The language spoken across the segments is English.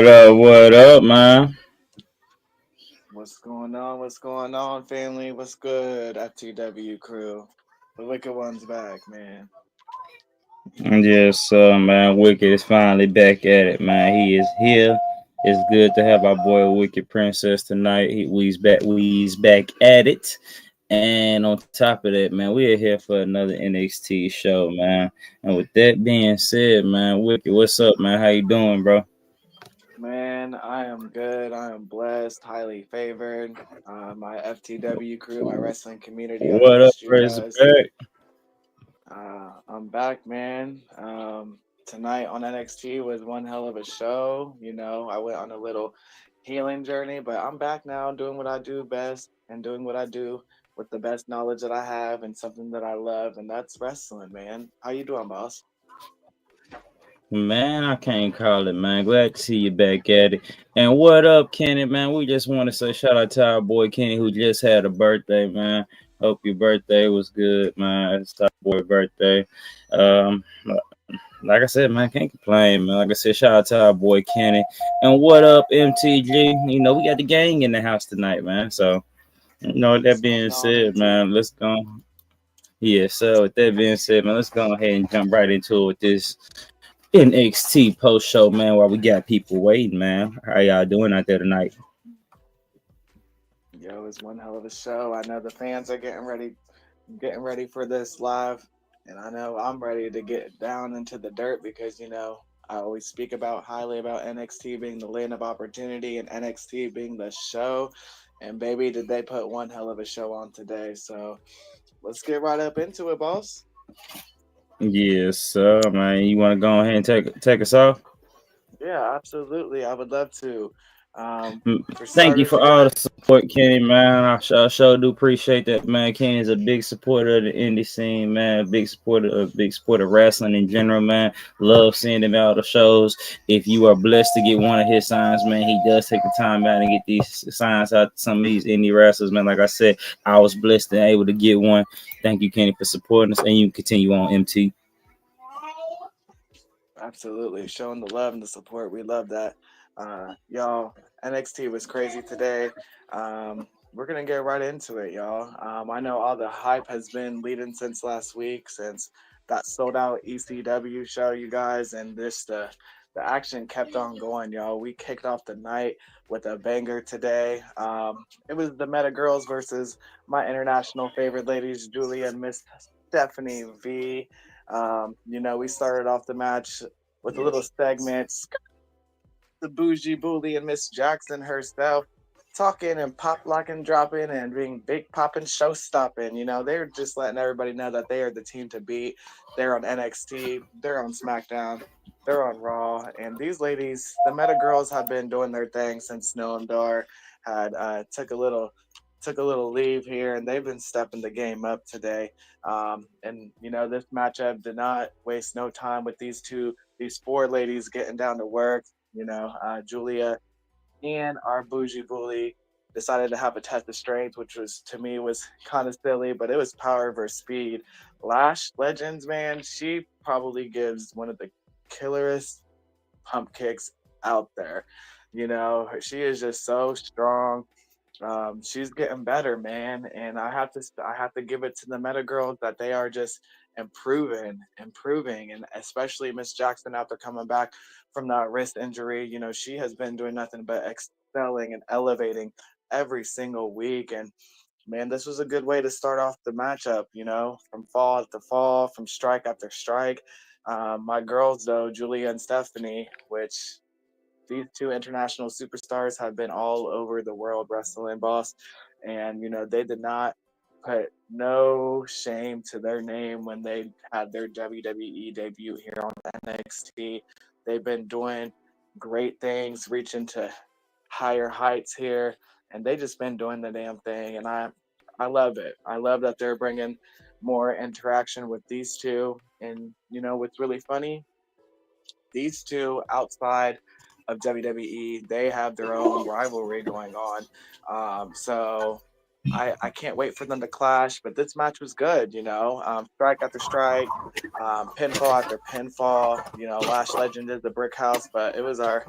What up? What up, man? What's going on? What's going on, family? What's good, FTW crew? The Wicked One's back, man. Yes, man. Wicked is finally back at it, man. He is here. It's good to have our boy Wicked Princess tonight. We's back. We's back at it. And on top of that, man, we are here for another NXT show, man. And with that being said, man, Wicked, what's up, man? How you doing, bro? Man, I am good. I am blessed, highly favored. My FTW crew, my wrestling community, I've What up, missed you guys. Razorback? I'm back, man. Tonight on NXT was one hell of a show. I went on a little healing journey, but I'm back now doing what I do best and doing what I do with the best knowledge that I have and something that I love, and that's wrestling, man. How you doing, boss? Man, I can't call it, man. Glad to see you back at it. And what up, Kenny, man? We just want to say shout out to our boy Kenny who just had a birthday, man. Hope your birthday was good, man. It's our boy birthday. Um, like I said, man, can't complain, man. Like I said, shout out to our boy Kenny. And what up, MTG? You know, we got the gang in the house tonight, man. So, with What's that being going on, said, MT? man, let's go. Yeah, so with that being said, man, let's go ahead and jump right into it with this NXT post show, man, while we got people waiting, man. How y'all doing out there tonight? Yo, it's one hell of a show. I know the fans are getting ready for this live, and I know I'm ready to get down into the dirt because I always speak about highly about NXT being the land of opportunity and NXT being the show. And baby, did they put one hell of a show on today. So let's get right up into it, boss. Yes, man. You want to go ahead and take us off? Yeah, absolutely. I would love to. For Thank you starters, for we all got the support, Kenny, man. I sure do appreciate that, man. Kenny is a big supporter of the indie scene, man. Big supporter of wrestling in general, man. Love seeing him out the shows. If you are blessed to get one of his signs, man, he does take the time out and get these signs out to some of these indie wrestlers, man. Like I said, I was blessed and able to get one. Thank you, Kenny, for supporting us, and you can continue on, MT. absolutely showing the love and the support. We love that. Y'all, NXT was crazy today. We're gonna get right into it, y'all. I know all the hype has been leading since last week, since that sold out ECW show, you guys, and this the action kept on going, y'all. We kicked off the night with a banger today. It was the Meta Girls versus my international favorite ladies, Julia and Miss Stephanie V. We started off the match with a little segment, the bougie bully and Miss Jackson herself talking and pop locking, dropping and being big popping, show stopping. They're just letting everybody know that they are the team to beat. They're on NXT, they're on SmackDown, they're on Raw, and these ladies, the Meta Girls, have been doing their thing since Snow and Dar had took a little leave here, and they've been stepping the game up today. And this matchup did not waste no time with these four ladies getting down to work. Julia and our bougie bully decided to have a test of strength, which was to me was kind of silly, but it was power versus speed. Lash Legends, man, she probably gives one of the killerest pump kicks out there. She is just so strong. She's getting better, man, and I have to give it to the Meta Girls that they are just improving, and especially Miss Jackson after coming back from that wrist injury. She has been doing nothing but excelling and elevating every single week, and man, this was a good way to start off the matchup. From fall after fall, from strike after strike. My girls, though, Julia and Stephanie, which these two international superstars have been all over the world wrestling, boss, and they did not put no shame to their name when they had their WWE debut here on NXT. They've been doing great things, reaching to higher heights here, and they just been doing the damn thing, and I love it. I love that they're bringing more interaction with these two, and what's really funny, these two outside of WWE, they have their own rivalry going on. So I can't wait for them to clash. But this match was good, strike after strike, pinfall after pinfall. Lash Legend did the brick house, but it was our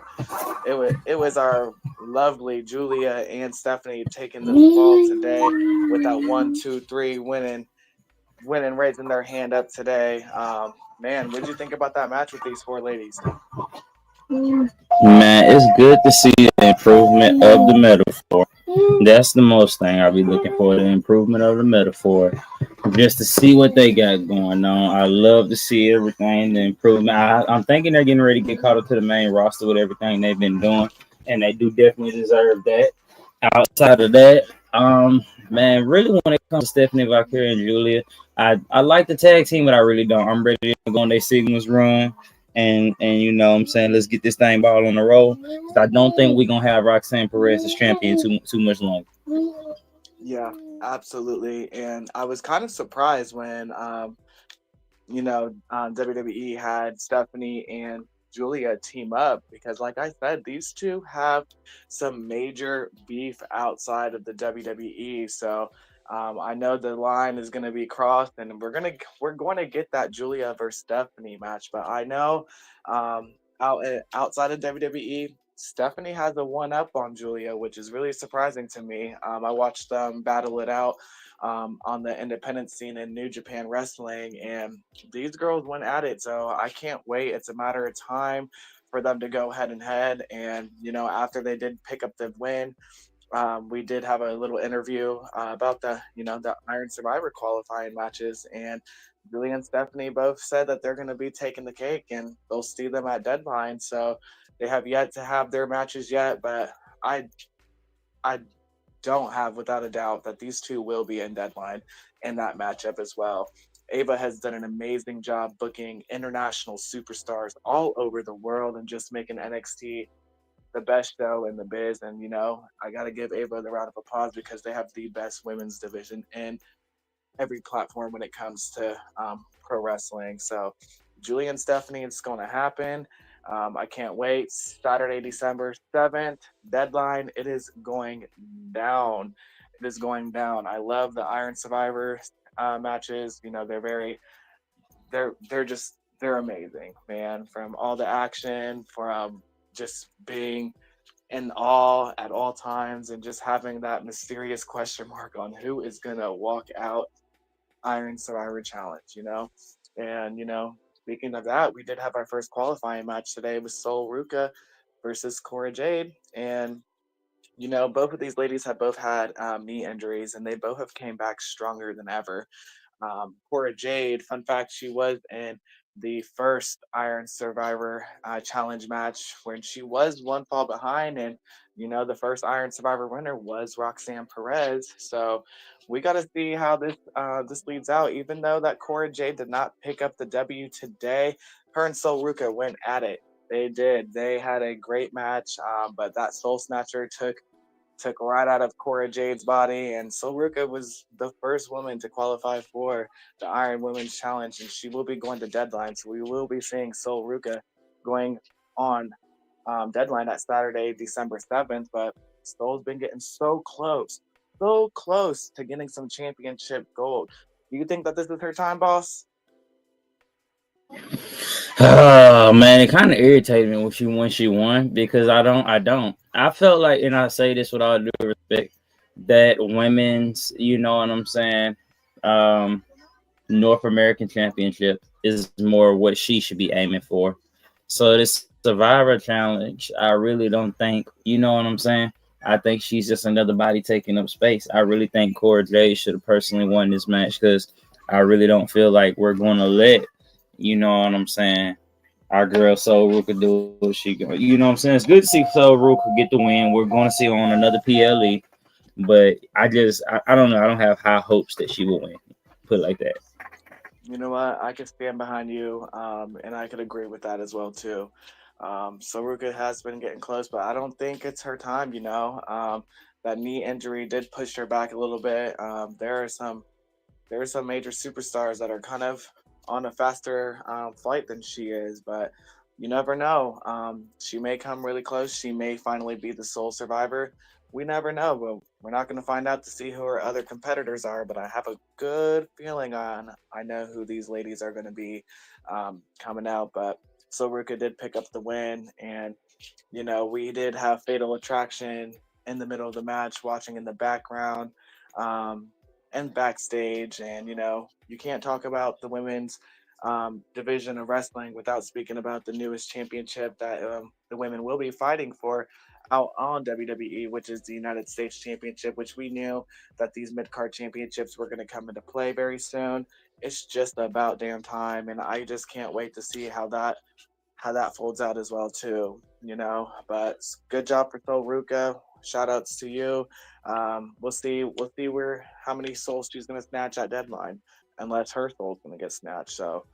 lovely Julia and Stephanie taking the fall today with that 1, 2, 3 winning, raising their hand up today. Man, what did you think about that match with these four ladies? Man, it's good to see the improvement of the metaphor. That's the most thing I'll be looking for, the improvement of the metaphor. Just to see what they got going on. I love to see everything, the improvement. I'm thinking they're getting ready to get caught up to the main roster with everything they've been doing. And they do definitely deserve that. Outside of that, man, really when it comes to Stephanie Valkyrie and Julia, I like the tag team, but I really don't. I'm ready to go on their Sigma's run and you know what I'm saying, let's get this thing ball on the roll. 'Cause I don't think we're gonna have Roxanne Perez as champion too much longer. Yeah, absolutely. And I was kind of surprised when WWE had Stephanie and Julia team up because, like I said, these two have some major beef outside of the WWE. So I know the line is going to be crossed, and we're going to get that Julia versus Stephanie match. But I know outside of WWE. Stephanie has a one up on Julia, which is really surprising to me. I watched them battle it out on the independent scene in New Japan Wrestling, and these girls went at it. So I can't wait. It's a matter of time for them to go head and head. And after they did pick up the win, we did have a little interview about the Iron Survivor qualifying matches, and Julie and Stephanie both said that they're going to be taking the cake and they'll see them at deadline. So they have yet to have their matches yet, but I I don't have without a doubt that these two will be in deadline in that matchup as well. Ava has done an amazing job booking international superstars all over the world and just making NXT the best show in the biz. And I got to give Ava the round of applause because they have the best women's division in every platform when it comes to pro wrestling. So, Julie and Stephanie, it's going to happen. I can't wait. Saturday, December 7th, deadline. It is going down. It is going down. I love the Iron Survivor matches. They're amazing, man. From all the action, from just being in awe at all times, and just having that mysterious question mark on who is gonna walk out Iron Survivor Challenge. And speaking of that, we did have our first qualifying match today with Sol Ruka versus Cora Jade, and both of these ladies have both had knee injuries, and they both have came back stronger than ever. Cora Jade, fun fact, she was in the first Iron Survivor challenge match when she was one fall behind. And, the first Iron Survivor winner was Roxanne Perez. So we got to see how this leads out. Even though that Cora Jade did not pick up the W today, her and Sol Ruka went at it. They did. They had a great match, but that Soul Snatcher took right out of Cora Jade's body, and Soruka was the first woman to qualify for the Iron Women's Challenge, and she will be going to deadline. So we will be seeing Soruka going on deadline at Saturday, December 7th. But Soul's been getting so close to getting some championship gold. Do you think that this is her time, boss? Oh man, it kind of irritated me when she won because I felt like, and I say this with all due respect, that women's, you know what I'm saying, um, North American Championship is more what she should be aiming for. So this Survivor Challenge, I really don't think, you know what I'm saying. I think she's just another body taking up space. I really think Cora Jade should have personally won this match because I really don't feel like we're going to let, you know what I'm saying, our girl Soul Ruka do what she go. You know what I'm saying? It's good to see Soul Ruka get the win. We're going to see her on another PLE, but I don't know. I don't have high hopes that she will win. Put it like that. You know what? I can stand behind you, and I could agree with that as well too. Saruka has been getting close, but I don't think it's her time. That knee injury did push her back a little bit. There are some major superstars that are kind of on a faster flight than she is, but you never know. She may come really close. She may finally be the sole survivor. we never know. Well, we're not going to find out to see who our other competitors are, but I have a good feeling I know who these ladies are going to be coming out. But Silruka did pick up the win, and we did have Fatal Attraction in the middle of the match, watching in the background um, and backstage. And you can't talk about the women's division of wrestling without speaking about the newest championship that the women will be fighting for out on WWE, which is the United States Championship, which we knew that these mid card championships were going to come into play very soon. It's just about damn time, and I just can't wait to see how that folds out as well too. But good job for Sol Ruka. Shout outs to you. We'll see where how many souls she's gonna snatch at deadline, unless her soul's gonna get snatched. So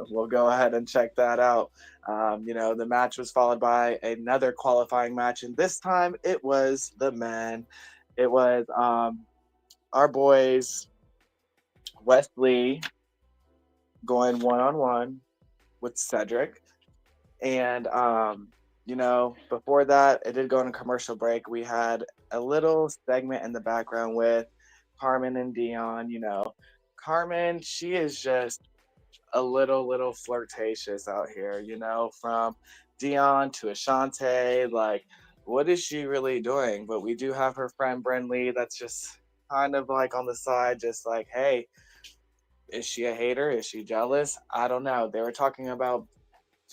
we'll go ahead and check that out. The match was followed by another qualifying match, and this time it was the men. It was our boys Wesley going 1-on-1 with Cedric. And before that, it did go on a commercial break. We had a little segment in the background with Carmen and Dion. Carmen, she is just a little flirtatious out here. From Dion to Ashante, like, what is she really doing? But we do have her friend Bren Lee that's just kind of like on the side, just like, hey, is she a hater? Is she jealous? I don't know. They were talking about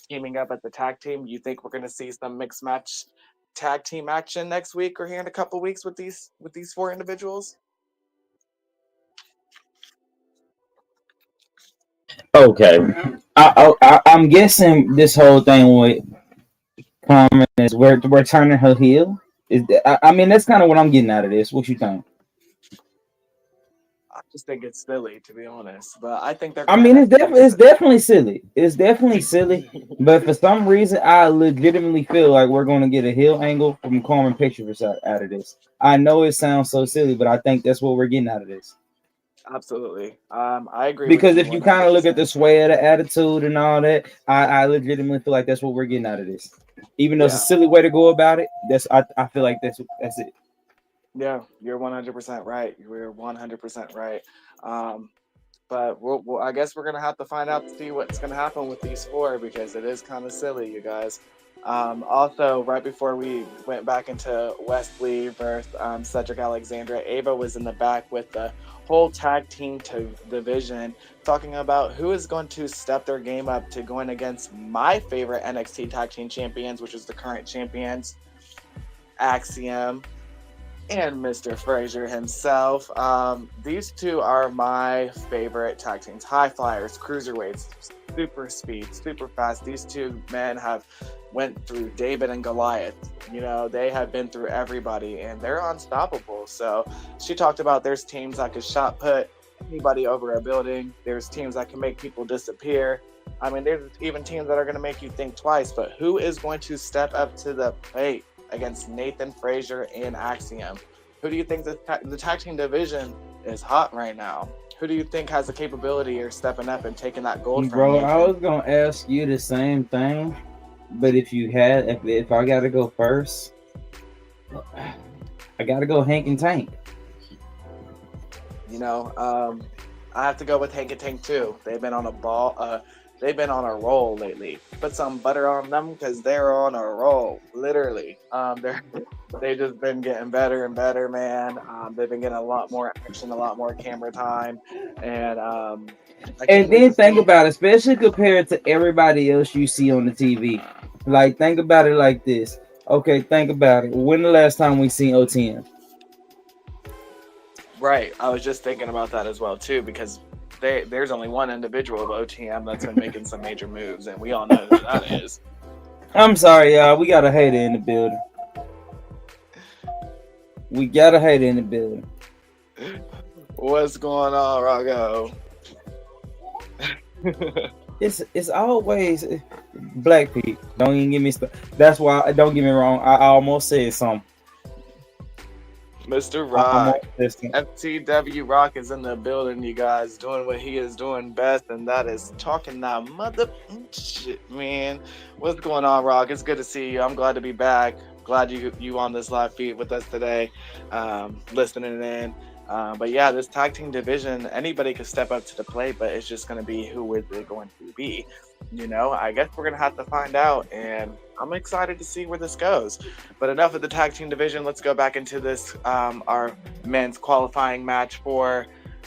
teaming up at the tag team. You think we're going to see some mixed match tag team action next week or here in a couple weeks with these four individuals? Okay, I'm guessing this whole thing with Carmen is we're turning her heel. I mean that's kind of what I'm getting out of this. What you think? I just think it's silly, to be honest. But I think they're I going mean, to it's definitely silly. It's definitely silly. But for some reason, I legitimately feel like we're going to get a heel angle from Carmen Pictures out of this. I know it sounds so silly, but I think that's what we're getting out of this. Absolutely. I agree with Because you if you kind of look at 100%. the sway of the attitude and all that, I legitimately feel like that's what we're getting out of this. Even though it's a Yeah. silly way to go about it, I feel like that's it. Yeah, you're 100% right. You're 100% right. Um, but I guess we're gonna have to find out to see what's gonna happen with these four because it is kind of silly, you guys. Also, right before we went back into Wesley versus Cedric Alexandra, Ava was in the back with the whole tag team division, talking about who is going to step their game up to going against my favorite NXT tag team champions, which is the current champions, Axiom and Mr. Frazier himself. These two are my favorite tag teams. High flyers, cruiserweights, super speed, super fast. These two men have went through David and Goliath. They have been through everybody and they're unstoppable. So she talked about there's teams that could shot put anybody over a building. There's teams that can make people disappear. I mean, there's even teams that are going to make you think twice, but who is going to step up to the plate against Nathan Frazier and Axiom? Who do you think the tag team division is hot right now? Who do you think has the capability of stepping up and taking that gold from Bro, Nathan? I was gonna ask you the same thing, but if I gotta go first, I gotta go Hank and Tank. I have to go with Hank and Tank too. They've been on a ball. They've been on a roll lately. Put some butter on them because they're on a roll, literally. They've just been getting better and better, man. They've been getting a lot more action, a lot more camera time, and And then think about it, especially compared to everybody else you see on the TV. Like, think about it like this. Okay, think about it. When the last time we seen OTM? Right. I was just thinking about that as well too, because there's only one individual of OTM that's been making some major moves, and we all know who that is. I'm sorry, y'all. We got a hater in the building. We got a hater in the building. What's going on, Rago? It's always black people. Don't even give me stuff. That's why. Don't get me wrong. I almost said something. Mr. Rock, FTW Rock is in the building, you guys, doing what he is doing best, and that is talking that mother shit, man. What's going on, Rock? It's good to see you. I'm glad to be back. Glad you on this live feed with us today, listening in. But yeah, this tag team division, anybody could step up to the plate, but it's just going to be who is it going to be. I guess we're going to have to find out, and I'm excited to see where this goes. But enough of the tag team division. Let's go back into this, our men's qualifying match for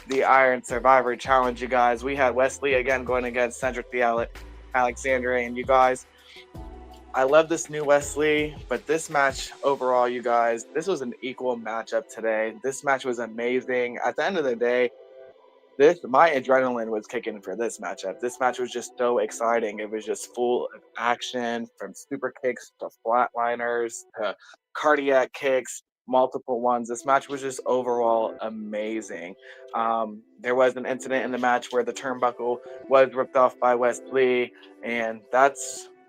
the Iron Survivor Challenge, you guys. We had Wesley again going against Cedric the Alexander, and you guys, I love this new Wesley, but this match overall, you guys, this was an equal matchup today. This match was amazing. At the end of the day, this my adrenaline was kicking for this matchup. This match was just so exciting. It was just full of action, from super kicks to flatliners to cardiac kicks, multiple ones. This match was just overall amazing. There was an incident in the match where the turnbuckle was ripped off by Wesley, and that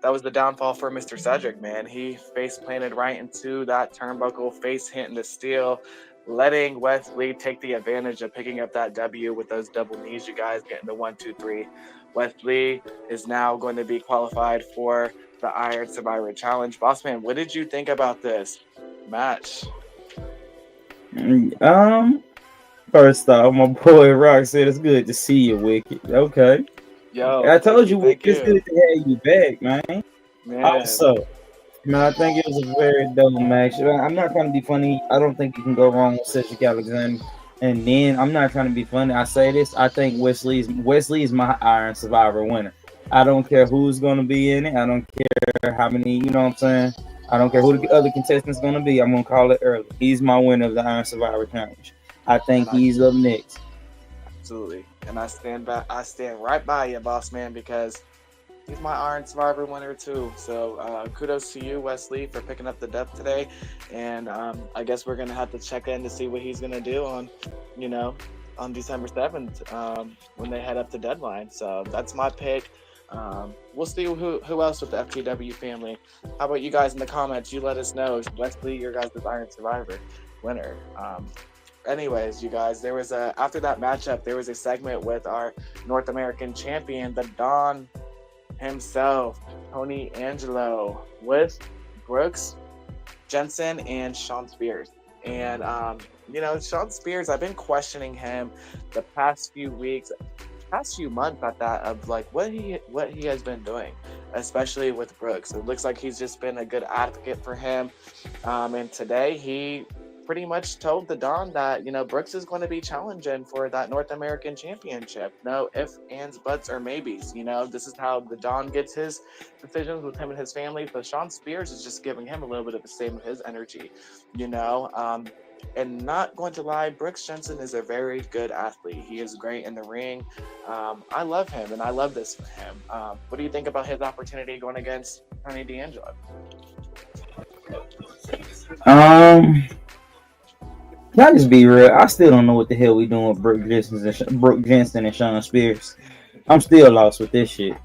was the downfall for Mr. Cedric, man. He face planted right into that turnbuckle, face hitting the steel, letting Wesley take the advantage of picking up that W with those double knees. You guys getting the 1, 2, 3. Wesley is now going to be qualified for the Iron Survivor Challenge. Bossman, what did you think about this match? First off, my boy Rock said it's good to see you, Wicked. Okay. Yo, I told you, thank Wicked, it's you. good to have you back, man. Man, Also, man, I think it was a very dope match. I'm not trying to be funny. I don't think you can go wrong with Cedric Alexander. And then I'm not trying to be funny. I say this. I think Wesley's my Iron Survivor winner. I don't care who's gonna be in it. I don't care how many. You know what I'm saying? I don't care who the other contestant's gonna be. I'm gonna call it early. He's my winner of the Iron Survivor Challenge. I and think I he's up next. absolutely, and I stand by. I stand right by you, boss man, because he's my Iron Survivor winner too. So kudos to you, Wesley, for picking up the dub today. And I guess we're gonna have to check in to see what he's gonna do you know, on December 7th when they head up to deadline. So that's my pick. We'll see who else with the FTW family. How about you guys in the comments? You let us know. Wesley, your guys' Iron Survivor winner. Anyways, you guys, there was after that matchup, there was a segment with our North American champion, the Don himself, Tony Angelo, with Brooks Jensen and Sean Spears. And Sean Spears, I've been questioning him the past few weeks, past few months at that, of like what he has been doing, especially with Brooks. It looks like he's just been a good advocate for him. And today he pretty much told the Don that Brooks is going to be challenging for that North American Championship. No ifs, ands, buts, or maybes. This is how the Don gets his decisions with him and his family. So Sean Spears is just giving him a little bit of the same of his energy. And not going to lie, Brooks Jensen is a very good athlete. He is great in the ring. I love him, and I love this for him. What do you think about his opportunity going against Tony D'Angelo? Can I just be real? I still don't know what the hell we doing with Brooke Jensen and Sean Spears. I'm still lost with this shit.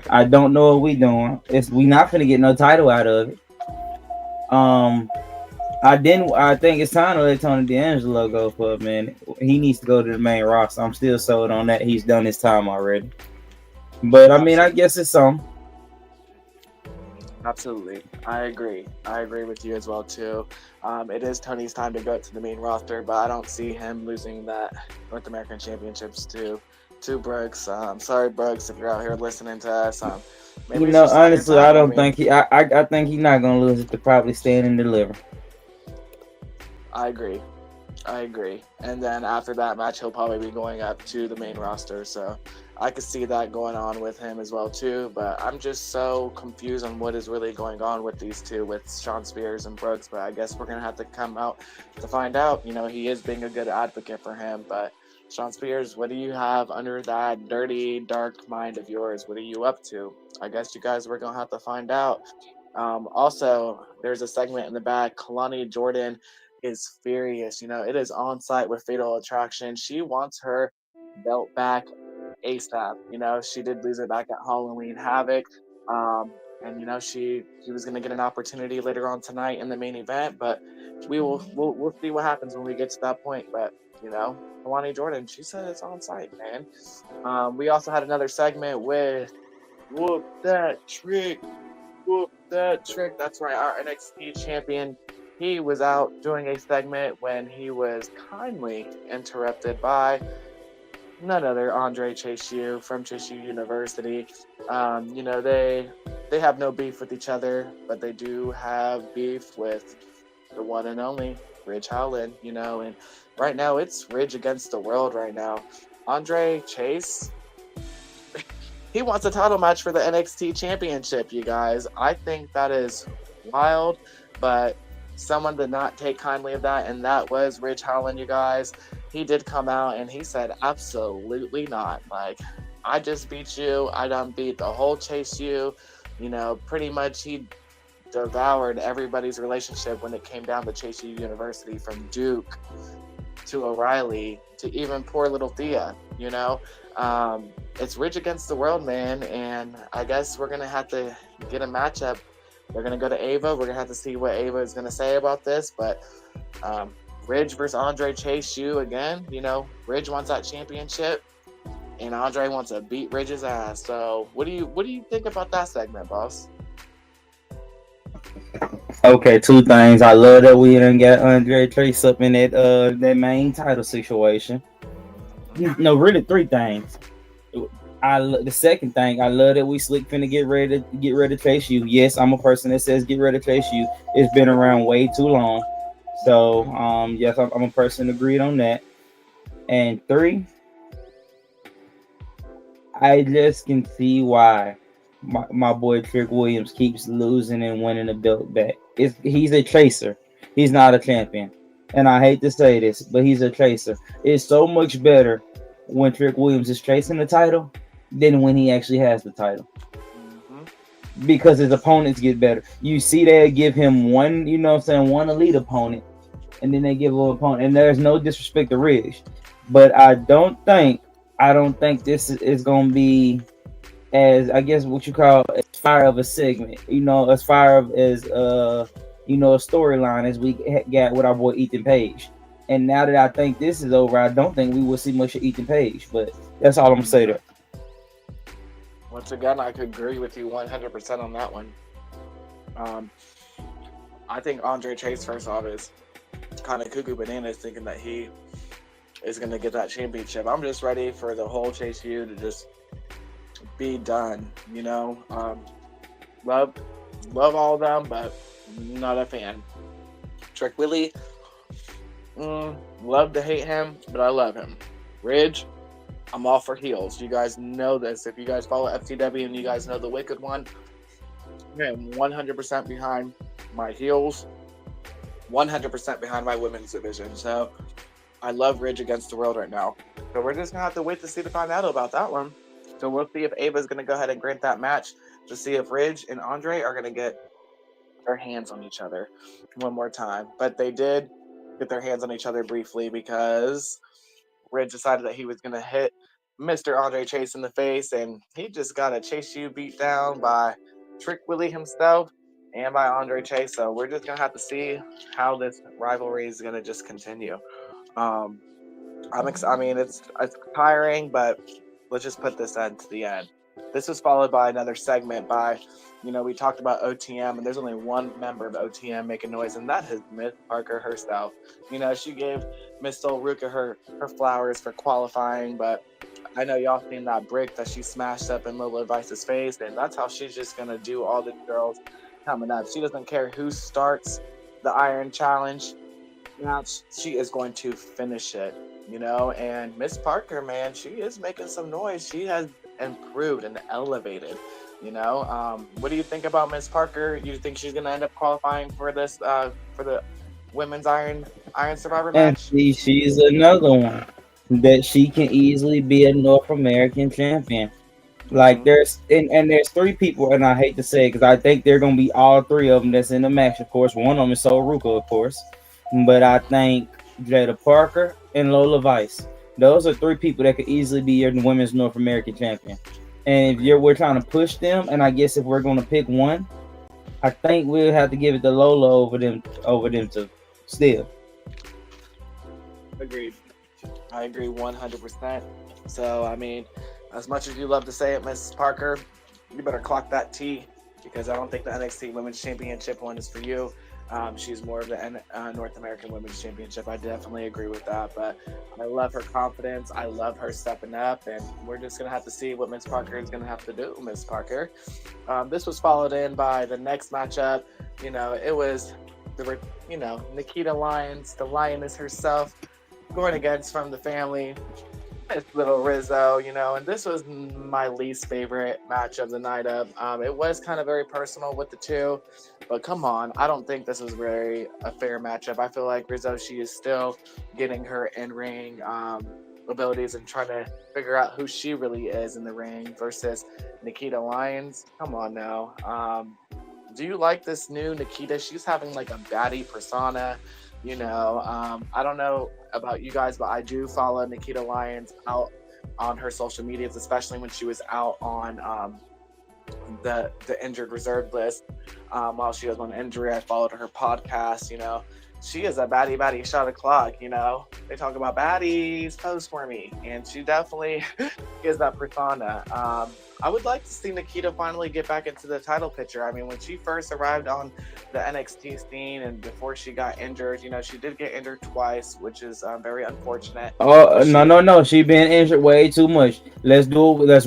I don't know what we doing. We not finna get no title out of it. I think it's time to let Tony D'Angelo go for a minute. He needs to go to the main roster. I'm still sold on that. He's done his time already. But I mean, I guess it's some. Absolutely. I agree with you as well too. It is Tony's time to go to the main roster, but I don't see him losing that North American Championships to Brooks. Sorry, Brooks, if you're out here listening to us. Maybe honestly, I don't think I think he's not gonna lose it to probably stand and deliver. I agree. And then after that match, he'll probably be going up to the main roster. So I could see that going on with him as well too. But I'm just so confused on what is really going on with these two, with Sean Spears and Brooks. But I guess we're gonna have to come out to find out. He is being a good advocate for him. But Sean Spears, what do you have under that dirty, dark mind of yours? What are you up to? I guess you guys were gonna have to find out. Also, there's a segment in the back. Kalani Jordan is furious. It is on site with Fatal Attraction. She wants her belt back ASAP. She did lose it back at Halloween Havoc. And she was gonna get an opportunity later on tonight in the main event, but we'll see what happens when we get to that point. But Kalani Jordan, she said it's on site, man. We also had another segment with Whoop That Trick Whoop that trick. That's right. Our NXT champion. He was out doing a segment when he was kindly interrupted by none other Andre Chase U from Chase U University. They have no beef with each other, but they do have beef with the one and only Ridge Howland. And right now it's Ridge against the world. Right now, Andre Chase, he wants a title match for the NXT Championship, you guys. I think that is wild, but someone did not take kindly of that, and that was Ridge Howland, you guys. He did come out and he said, absolutely not. Like, I just beat you. I done beat the whole Chase U. Pretty much he devoured everybody's relationship when it came down to Chase U University, from Duke to O'Reilly to even poor little Thea. It's Ridge against the world, man, and I guess we're gonna have to get a matchup. They're gonna go to Ava. We're gonna have to see what Ava is gonna say about this, but Ridge versus Andre Chase U again. Ridge wants that championship, and Andre wants to beat Ridge's ass. So, what do you think about that segment, boss? Okay, two things. I love that we done got Andre Trace up in that main title situation. No, really three things. The second thing, I love that we slick finna get ready to Chase U. Yes, I'm a person that says get ready to Chase U. It's been around way too long. So yes, I'm a person agreed on that. And three, I just can see why my boy Trick Williams keeps losing and winning the belt back. He's a chaser. He's not a champion. And I hate to say this, but he's a chaser. It's so much better when Trick Williams is chasing the title than when he actually has the title. Mm-hmm. Because his opponents get better. You see they give him one, one elite opponent, and then they give a opponent. And there's no disrespect to Ridge. But I don't think this is going to be as, I guess, what you call as fire of a segment, as fire of as a storyline as we got with our boy Ethan Page. And now that I think this is over, I don't think we will see much of Ethan Page. But that's all I'm gonna say there. Once again, I could agree with you 100% on that one. I think Andre Chase, first off, is kind of cuckoo bananas thinking that he is going to get that championship. I'm just ready for the whole Chase U to just be done, love all of them, but not a fan. Trick Willie, love to hate him, but I love him. Ridge, I'm all for heels. You guys know this. If you guys follow FTW and you guys know the Wicked One, I'm 100% behind my heels, 100% behind my women's division. So I love Ridge against the world right now. So we're just going to have to wait to see to find out about that one. So we'll see if Ava's going to go ahead and grant that match to see if Ridge and Andre are going to get their hands on each other one more time. But they did get their hands on each other briefly because Ridge decided that he was going to hit Mr. Andre Chase in the face, and he just got a Chase U beat down by Trick Willie himself and by Andre Chase. So we're just going to have to see how this rivalry is going to just continue. It's tiring, but let's just put this end to the end. This was followed by another segment by, we talked about OTM, and there's only one member of OTM making noise, and that is Miss Parker herself. She gave Miss Solruka her flowers for qualifying, but I know y'all seen that brick that she smashed up in Lola Vice's face, and that's how she's just going to do all the girls coming up. She doesn't care who starts the Iron Challenge match, she is going to finish it, and Miss Parker, man, she is making some noise. She has improved and elevated, what do you think about Miss Parker? You think she's going to end up qualifying for this, for the women's Iron Survivor match? And she's another one that she can easily be a North American champion. Like there's three people, and I hate to say it because I think they're going to be all three of them that's in the match. Of course, one of them is Solruka, of course. But I think Jada Parker and Lola Vice, those are three people that could easily be your women's North American champion. And if we're trying to push them, and I guess if we're going to pick one, I think we'll have to give it to Lola over them to still. Agreed. I agree 100%. So, as much as you love to say it, Miss Parker, you better clock that T because I don't think the NXT Women's Championship one is for you. She's more of the North American Women's Championship. I definitely agree with that, but I love her confidence. I love her stepping up, and we're just going to have to see what Miss Parker is going to have to do, Miss Parker. This was followed in by the next matchup. It was, Nikita Lyons, the Lioness herself, going against from the family, Miss Little Rizzo, and this was my least favorite match of the night of. It was kind of very personal with the two, but come on, I don't think this was very a fair matchup. I feel like Rizzo, she is still getting her in-ring abilities and trying to figure out who she really is in the ring versus Nikita Lyons. Come on now. Do you like this new Nikita? She's having like a baddie persona. I don't know about you guys, but I do follow Nikita Lyons out on her social medias, especially when she was out on the injured reserve list. While she was on injury, I followed her podcast. She is a baddie shot o'clock. They talk about baddies, pose for me, and she definitely gives that persona. I would like to see Nikita finally get back into the title picture. I mean, when she first arrived on the NXT scene and before she got injured, she did get injured twice, which is very unfortunate. Oh, no. She been injured way too much. Let's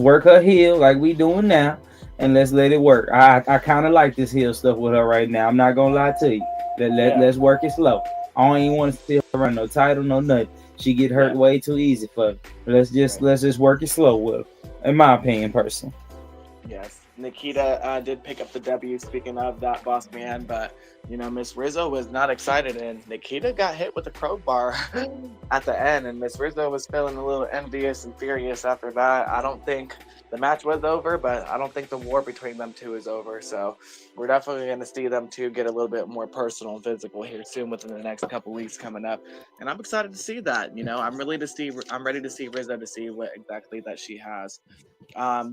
work her heel like we doing now, and let's let it work. I kind of like this heel stuff with her right now. I'm not going to lie to you. Let's work it slow. I don't even want to see her run no title, no nothing. She get hurt way too easy for her. Let's just work it slow with her, in my opinion, personally. Yes, Nikita did pick up the W, speaking of that, boss man, but Miss Rizzo was not excited, and Nikita got hit with a crowbar at the end, and Miss Rizzo was feeling a little envious and furious after that. I don't think the match was over, but I don't think the war between them two is over, so we're definitely going to see them two get a little bit more personal and physical here soon within the next couple weeks coming up, and I'm excited to see that. I'm ready to see Rizzo to see what exactly that she has.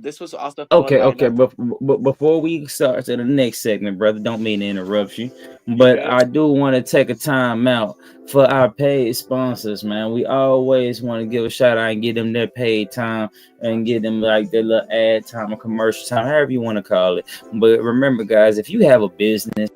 This was also okay. But before we start to the next segment, brother, don't mean to interrupt you, but I do want to take a time out for our paid sponsors, man. We always want to give a shout out and give them their paid time and give them like their little ad time or commercial time, however you want to call it. But remember, guys, if you have a business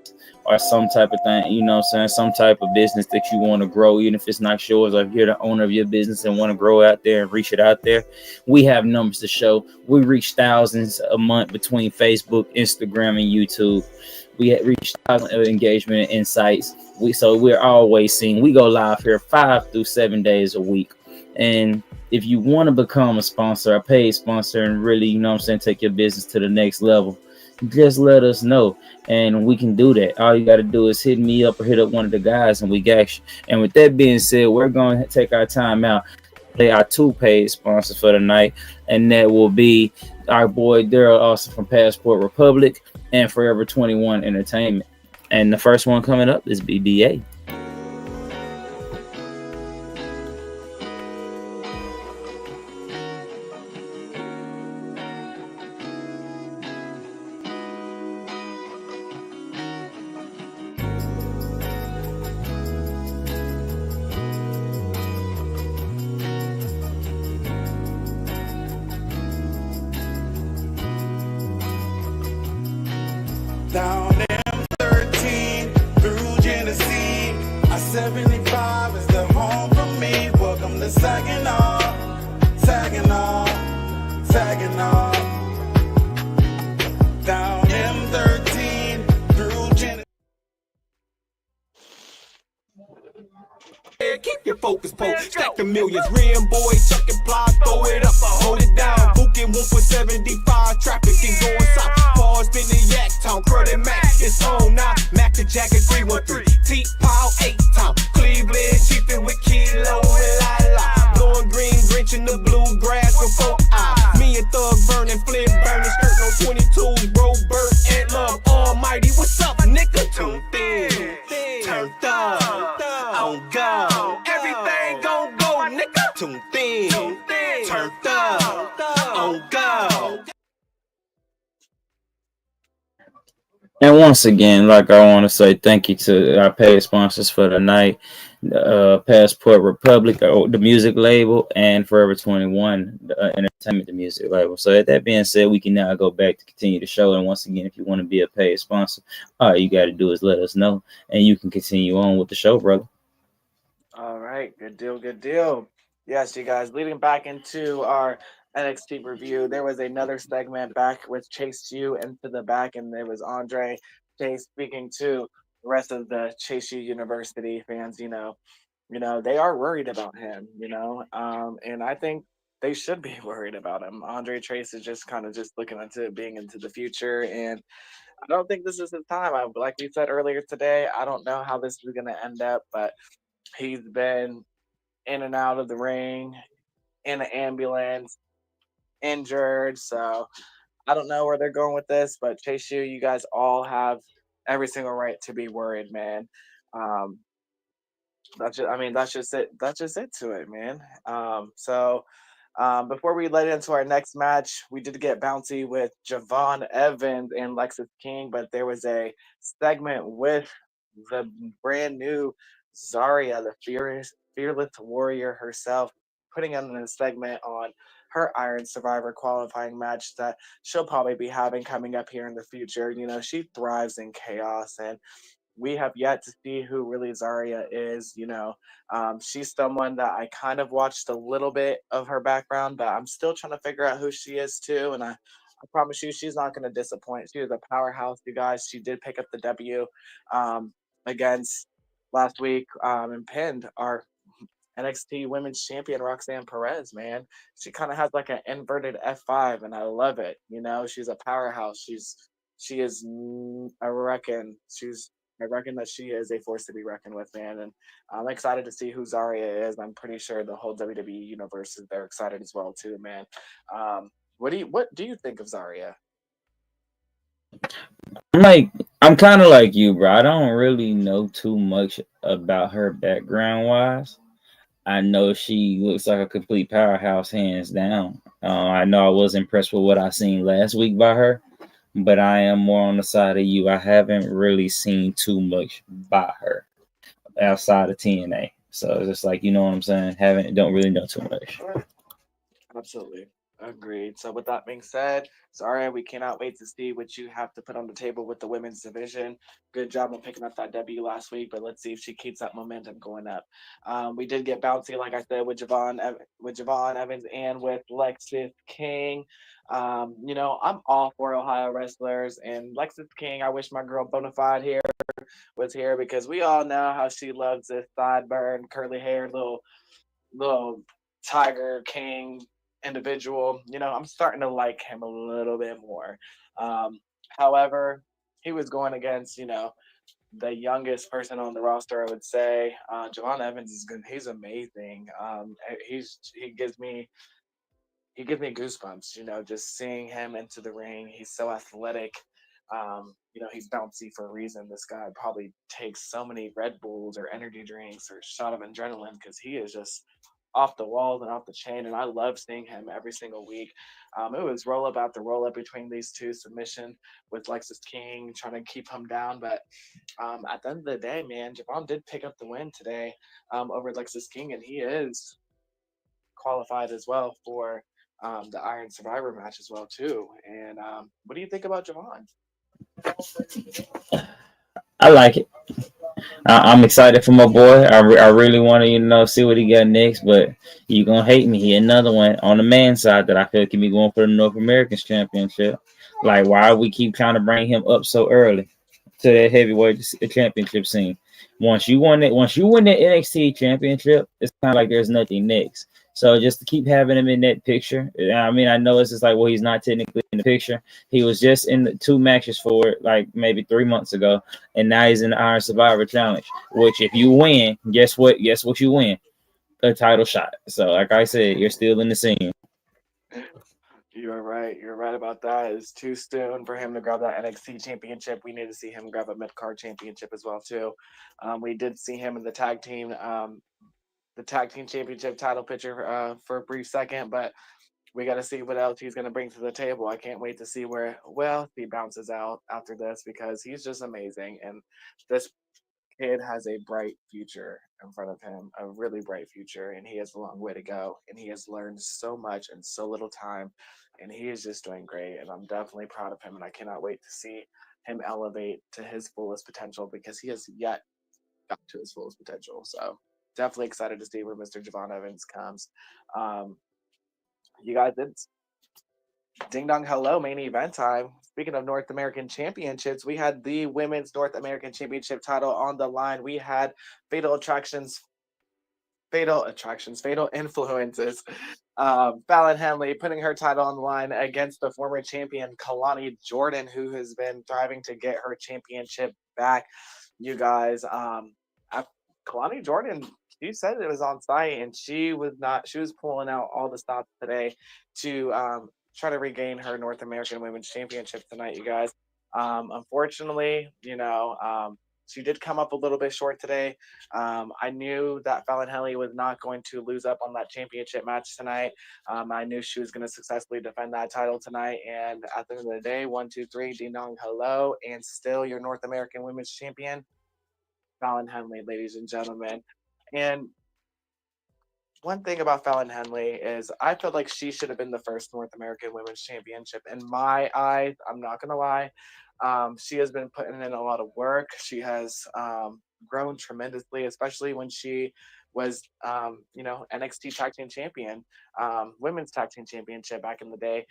or some type of thing, some type of business that you want to grow, even if it's not yours, or if you're the owner of your business and want to grow out there and reach it out there, we have numbers to show. We reach thousands a month between Facebook, Instagram, and YouTube. We reach thousands of engagement and insights. We're always seen. We go live here 5 through 7 days a week. And if you want to become a sponsor, a paid sponsor, and really, take your business to the next level, just let us know and we can do that. All you got to do is hit me up or hit up one of the guys and we got you. And with that being said, we're going to take our time out, play our 2 paid sponsors for the night, and that will be our boy Daryl Austin from Passport Republic and Forever 21 Entertainment. And the first one coming up is BBA. Down M13 through Genesee, I-75 is the home for me. Welcome to Saginaw, Saginaw, Saginaw. Down M13 through Genesee. Keep your focus, stack the millions. Rim boy, chuck and ply, throw it up, hold it down. Booking 1 for 75, traffic and going south. Pause, spin the yak town, credit max, it's on now. Mac the jacket 313, T-Pow 8-town. Cleveland, chiefin' with Kilo and Lala. Blowing green, drenching the bluegrass with 4 eyes. Me and Thug burning, flip burning, skirt no 22s, bro, Burt and Love Almighty. What's up, nigga? Tuned in, turned up, on go. Everything gon' go, nigga. Tuned in, turned up, on go. And once again, like I want to say thank you to our paid sponsors for the night, Passport Republic, the music label, and Forever 21, the entertainment, the music label. So that being said, we can now go back to continue the show. And once again, if you want to be a paid sponsor, all you got to do is let us know, and you can continue on with the show, brother. All right, good deal, good deal. Yes, you guys, leading back into our NXT review, there was another segment back with Chase U into the back, and there was Andre Chase speaking to the rest of the Chase U University fans. They are worried about him. And I think they should be worried about him. Andre Chase is just kind of just looking into being into the future, and I don't think this is his time. Like we said earlier today, I don't know how this is going to end up, but he's been in and out of the ring, in an ambulance, injured. So I don't know where they're going with this, but Chase U, you guys all have every single right to be worried, man. Um, that's just it. That's just it to it, man. Before we let into our next match, we did get bouncy with Javon Evans and Lexis King, but there was a segment with the brand new Zarya, the fearless warrior herself, putting on a segment on her Iron Survivor qualifying match that she'll probably be having coming up here in the future. She thrives in chaos, and we have yet to see who really Zarya is. She's someone that I kind of watched a little bit of her background, but I'm still trying to figure out who she is too. And I promise you, she's not going to disappoint. She is a powerhouse, you guys. She did pick up the W um, against last week and pinned our NXT Women's Champion Roxanne Perez, man. She kind of has like an inverted F5, and I love it. She's a powerhouse. She is, I reckon that she is a force to be reckoned with, man. And I'm excited to see who Zarya is. I'm pretty sure the whole WWE universe is they're excited as well too, man. What do you think of Zarya? I'm like, I'm kind of like you, bro. I don't really know too much about her background wise. I know she looks like a complete powerhouse, hands down. I know I was impressed with what I seen last week by her, but I am more on the side of you. I haven't really seen too much by her outside of TNA. So it's just like, you know what I'm saying? Don't really know too much. Absolutely. Agreed. So with that being said, Zaria, we cannot wait to see what you have to put on the table with the women's division. Good job on picking up that W last week, but let's see if she keeps that momentum going up. We did get bouncy, like I said, with Javon Evans and with Lexis King. I'm all for Ohio wrestlers and Lexis King. I wish my girl Bonafide here was here because we all know how she loves this sideburn, curly hair, little Tiger King individual. I'm starting to like him a little bit more. However, he was going against, the youngest person on the roster, I would say. Javon Evans is good. He's amazing. He gives me goosebumps, just seeing him into the ring. He's so athletic. He's bouncy for a reason. This guy probably takes so many Red Bulls or energy drinks or shot of adrenaline because he is just off the walls and off the chain. And I love seeing him every single week. It was roll up after roll up between these two, submission with Lexus King trying to keep him down. But at the end of the day, man, Javon did pick up the win today over Lexus King, and he is qualified as well for the Iron Survivor match as well too. And what do you think about Javon? I like it. I'm excited for my boy. I really want to, see what he got next. But you gonna hate me. He another one on the man side that I feel can be going for the North American Championship. Like, why we keep trying to bring him up so early to that heavyweight championship scene? Once you win the NXT championship, it's kind of like there's nothing next. So just to keep having him in that picture, I mean, I know it's just like, well, he's not technically in the picture. He was just in the two matches for it, like maybe 3 months ago, and now he's in the Iron Survivor Challenge. Which, if you win, guess what? Guess what you win? A title shot. So, like I said, you're still in the scene. You're right. You're right about that. It's too soon for him to grab that NXT championship. We need to see him grab a mid card championship as well too. We did see him in the tag team championship title picture for a brief second, but we got to see what else he's going to bring to the table. I can't wait to see where he bounces out after this because he's just amazing. And this kid has a bright future in front of him, a really bright future, and he has a long way to go. And he has learned so much in so little time, and he is just doing great. And I'm definitely proud of him, and I cannot wait to see him elevate to his fullest potential because he has yet got to his fullest potential. So definitely excited to see where Mr. Javon Evans comes. Um, you guys, it's ding dong hello main event time. Speaking of North American Championships, we had the women's North American Championship title on the line. We had Fatal Influences. Fallon Henley putting her title on the line against the former champion Kalani Jordan, who has been thriving to get her championship back. You guys, Kalani Jordan, she said it was on site, and she was not. She was pulling out all the stops today to try to regain her North American Women's Championship tonight. You guys, unfortunately, she did come up a little bit short today. I knew that Fallon Henley was not going to lose up on that championship match tonight. I knew she was going to successfully defend that title tonight. And at the end of the day, 1, 2, 3, ding dong, hello, and still your North American Women's Champion, Fallon Henley, ladies and gentlemen. And one thing about Fallon Henley is I feel like she should have been the first North American Women's Championship. In my eyes, I'm not going to lie. She has been putting in a lot of work. She has grown tremendously, especially when she was, NXT Tag Team Champion, Women's Tag Team Championship back in the day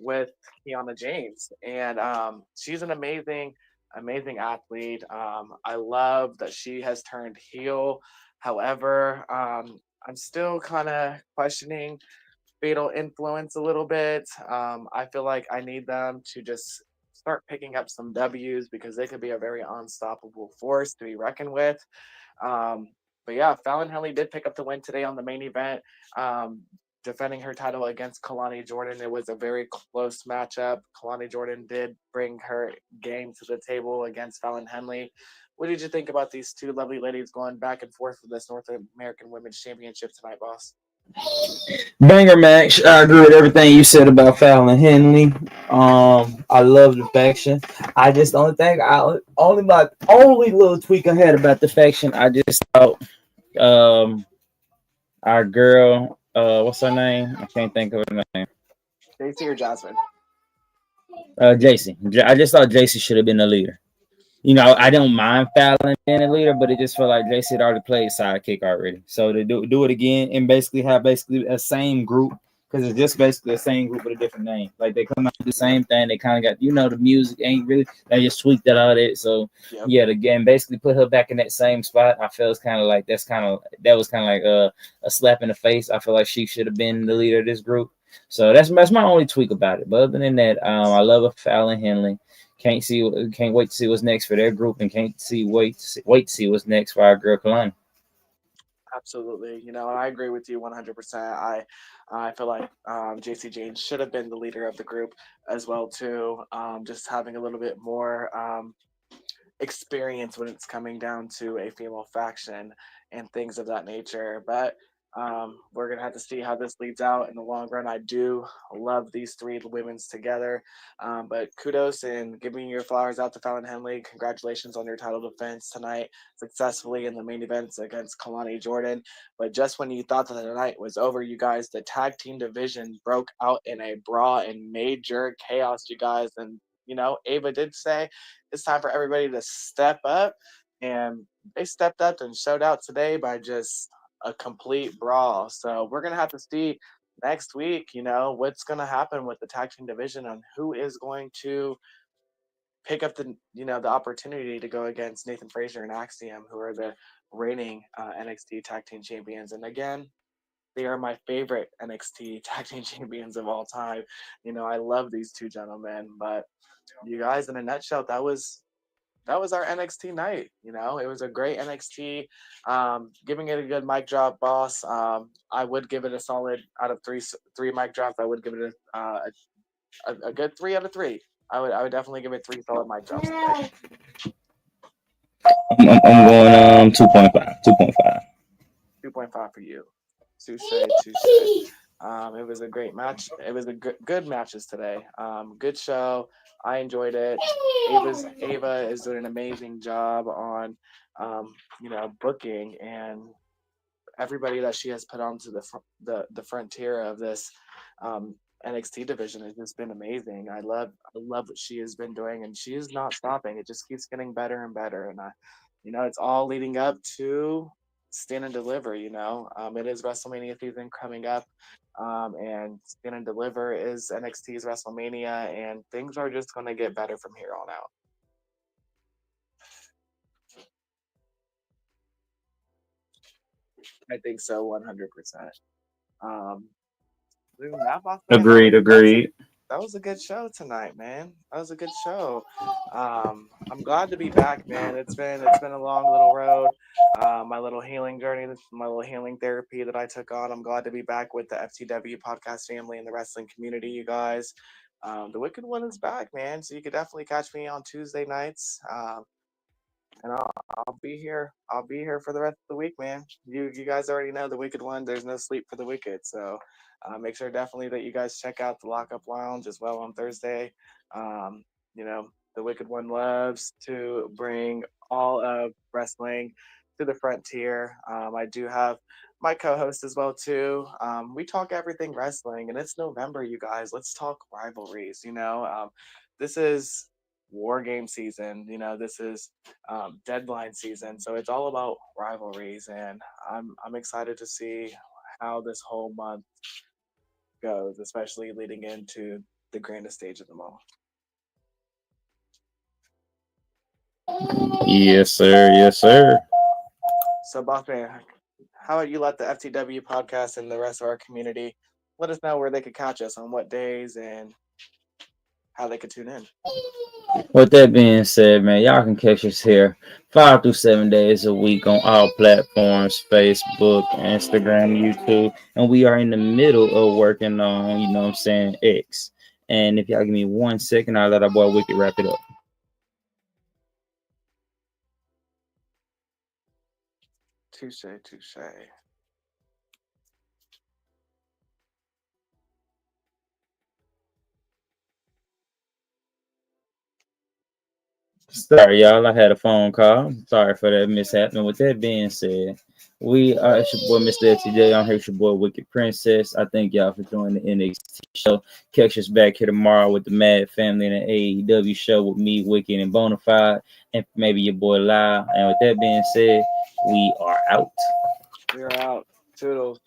with Kiana James. And she's an amazing athlete. I love that she has turned heel. However, I'm still kind of questioning Fatal Influence a little bit. I feel like I need them to just start picking up some W's because they could be a very unstoppable force to be reckoned with. But yeah, Fallon Henley did pick up the win today on the main event, defending her title against Kalani Jordan. It was a very close matchup. Kalani Jordan did bring her game to the table against Fallon Henley. What did you think about these two lovely ladies going back and forth for this North American Women's Championship tonight, boss? Banger match. I agree with everything you said about Fallon Henley. I love the faction. I just only little tweak I had about the faction. I just thought our girl, what's her name? I can't think of her name. JC or Jasmine? JC. I just thought JC should have been the leader. I don't mind Fallon being a leader, but it just felt like JC had already played sidekick already. So to do it again and basically have a same group, because it's just basically the same group with a different name. Like they come out with the same thing. They kind of got, the music ain't really, they just tweaked that out of it. So yeah, again, basically put her back in that same spot. I feel it's kind of like, that was kind of like a slap in the face. I feel like she should have been the leader of this group. So that's my only tweak about it. But other than that, I love Fallon Henley. Can't wait to see what's next for their group, and wait to see what's next for our girl Kalani. Absolutely, and I agree with you 100%. I feel like JC Jane should have been the leader of the group as well too. Just having a little bit more experience when it's coming down to a female faction and things of that nature, but. We're going to have to see how this leads out in the long run. I do love these three women's together, but kudos and giving your flowers out to Fallon Henley. Congratulations on your title defense tonight successfully in the main events against Kalani Jordan. But just when you thought that the night was over, you guys, the tag team division broke out in a brawl and major chaos, you guys. And, Ava did say it's time for everybody to step up, and they stepped up and showed out today by just a complete brawl. So we're going to have to see next week, what's going to happen with the tag team division and who is going to pick up the opportunity to go against Nathan Frazier and Axiom, who are the reigning NXT tag team champions. And again, they are my favorite NXT tag team champions of all time. I love these two gentlemen, but you guys, in a nutshell, that was our NXT night. It was a great NXT. Giving it a good mic drop, boss. I would give it a solid out of three mic drops. I would give it a good 3 out of 3. I would definitely give it 3 solid mic drops today. I'm going 2.5. 2.5 for you. Touche. It was a great match. It was a good matches today. Good show. I enjoyed it. Ava is doing an amazing job on, booking, and everybody that she has put onto the frontier of this NXT division has just been amazing. I love what she has been doing, and she is not stopping. It just keeps getting better and better, and it's all leading up to Stand and Deliver. It is WrestleMania season coming up, and Stand and Deliver is NXT's WrestleMania, and things are just going to get better from here on out. I think so, 100%. Um, Agreed. That was a good show tonight, man. That was a good show. I'm glad to be back, man. It's been a long little road. My little healing journey, my little healing therapy that I took on. I'm glad to be back with the FTW podcast family and the wrestling community, you guys. The Wicked One is back, man. So you could definitely catch me on Tuesday nights. And I'll be here. I'll be here for the rest of the week, man. You guys already know the Wicked One. There's no sleep for the wicked. So make sure definitely that you guys check out the Lockup Lounge as well on Thursday. Um, the Wicked One loves to bring all of wrestling to the frontier. I do have my co-host as well too. We talk everything wrestling, and it's November, you guys. Let's talk rivalries. This is war game season. This is deadline season, so it's all about rivalries, and I'm excited to see how this whole month goes, especially leading into the grandest stage of them all. Yes, sir. Yes, sir. So, Bossman, how about you let the FTW podcast and the rest of our community let us know where they could catch us on what days and how they could tune in. With that being said, man, y'all can catch us here 5 through 7 days a week on all platforms: Facebook, Instagram, YouTube. And we are in the middle of working on, what I'm saying, X. And if y'all give me 1 second, I'll let our boy Wicked wrap it up. Touche, touche. Sorry, y'all. I had a phone call. Sorry for that mishap. And with that being said, we are it's your boy Mr. FTJ. I'm here with your boy Wicked Princess. I thank y'all for joining the NXT show. Catch us back here tomorrow with the Mad Family and the AEW show with me, Wicked, and Bonafide, and maybe your boy Lyle. And with that being said, we are out. We're out. Toodles.